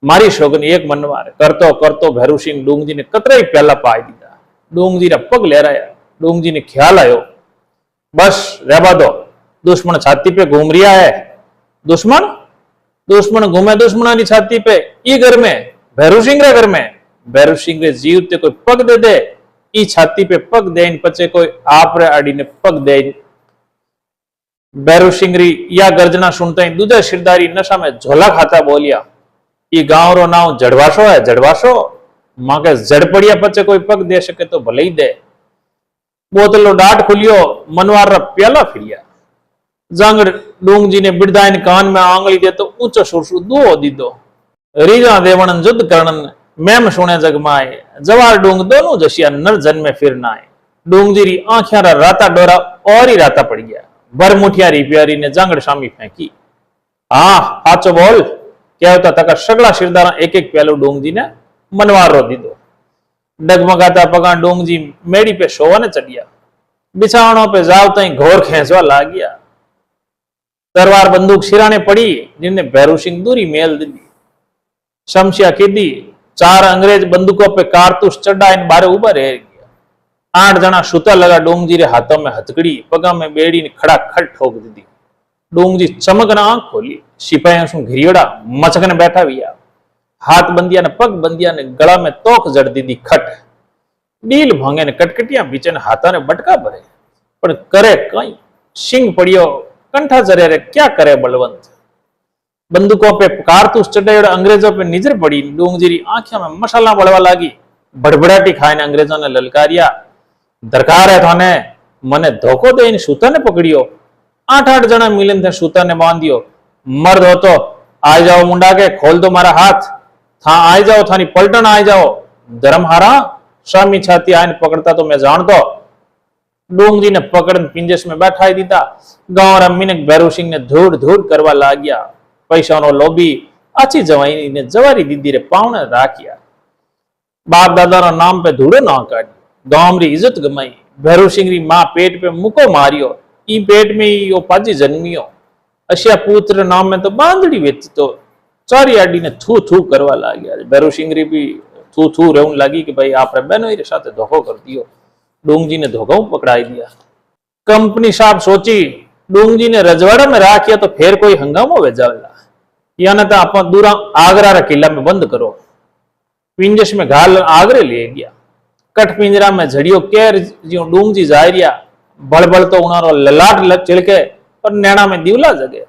मारी शोगन एक मनवार करतो करतो भैरू सिंह डूंगजी ने कतराई प्याला पाई दीधा। डूंगजी रा पग लहराया। डूंगजी ने ख्याल आयो, बस रहबा दो, दुश्मन छाती पे घूम रिया है। दुश्मन दुश्मन घूमे दुश्मना की छाती पे, ई घर में भैरू सिंह रे घर में, भैरू सिंह रे जीव ते कोई पग दे दे, ई छाती पे पग दे पचे कोई आप रे आड़ी ने पग दे। भैरू सिंह री या गर्जना सुनते ही दूजा सिरदारी नशा में झोला खाता बोलिया, ई गांव रो नाव जड़वाशो है, जड़वाशो मां के जड़ पड़िया पचे कोई पग दे सके तो भले ही दे। बोतलो डाट खुलियो, मनवार रा प्याला फिरिया। जांगड़ डूंगजी ने बिरदाइन कान में आंगली दे तो ऊंचो सुरसु दुओ दीदो। रीजा देवणन जुद्ध करणन मैम सुने जगमाए, जवार डूंग दोनों जशिया नर जन्मे फिर नाए। डूंगजी री आंखियां रा राता डोरा और ही राता पड़ गया। भर मुठिया री प्यारी ने जांगड़ शामी फेंकी। हाँ हाचो बोल, क्या होता तका सगड़ा सिरदारा एक एक प्यालो डूंगजी ने मनवार रो दीदो। डगमगाता पगा डूंगजी मेड़ी पे सोवाने चढ़िया। बिछावणों पे जावता ही घोर खेंचवा लाग गया। तरवार बंदूक सिराने पड़ी, जिनने भैरू सिंह दूरी मेल दी। शमशिया कीदी, 4 अंग्रेज बंदूकों पे कारतूस चढ़ा इन बारे उबा रह गया। 8 जना सुता लगा डूंगजी रे हाथों में हथकड़ी, पगा में बेड़ी ने खड़ा खड़ ठोक दी। डूंगजी चमकना आंख खोली, सिपाहियों से घिरियोड़ा मचकने बैठा हुआ। हाथ बंदिया ने पग बंदिया ने गला में तोक जड़ दी खट। डील भांगे ने कटकटिया बीचे ने हाथा ने बटका भरे, पर करे कई सिंह पड़ियो कंठा जरे रे क्या करे बलवंत। बंदूकों पे कारतूस चढ़े और अंग्रेजों पे निजर पड़ी। डूंगजी री आंखों में मसाला बढ़वा लागी। बड़बड़ाटी खाए ने अंग्रेजों ने ललकारिया, दरकार है थाने, मने धोखो दे इन सूता ने पकड़ियो। 8-8 जना मिलन थे सूता ने बांधियो। मर्द हो तो आ जाओ मुंडा के, खोल दो मारा हाथ, था आ जाओ, थानी पलटन आ जाओ। धर्महारा स्वामी छाती आयन पकड़ता तो मैं जान दो। डूंगजी ने पकड़ पिंजस में बैठाई दीता। गांव रा मिनक भैरू सिंह ने धूड़ धूड़ करवा लाग्या। पैसा नो लोभी आची जवाई ने जवारी दीदी रे पावने राखिया। बाप दादा रो नाम पे धूड़ो ना काटी, गांव री इज्जत गमाई। भैरू सिंह री मां पेट पे मुको मारियो, ई पेट में ही यो पाजी जन्मियो। अशिया पुत्र नाम में तो बांधड़ी वेच तो चारी आडी ने थू थू करवा लाग्या। भैरू सिंह री भी थू थू रहन लगी कि भाई आपरे बहनों रे साथे धोखो कर दियो। डूंगजी ने धोखो पकड़ाई दिया। कंपनी साहब सोची डूंगजी ने रजवाड़ा में राखिया तो फिर कोई हंगामो वेजावेला, यानी तो आप दूरा आगरा रा किला में बंद करो। पिंजस में घाल आगरे ले गया। कठ पिंजरा में झड़ियो केर जो डूंगजी जाय रिया। बड़बड़ तो उनारो ललाट चिलके और नैना में दीवला जगे।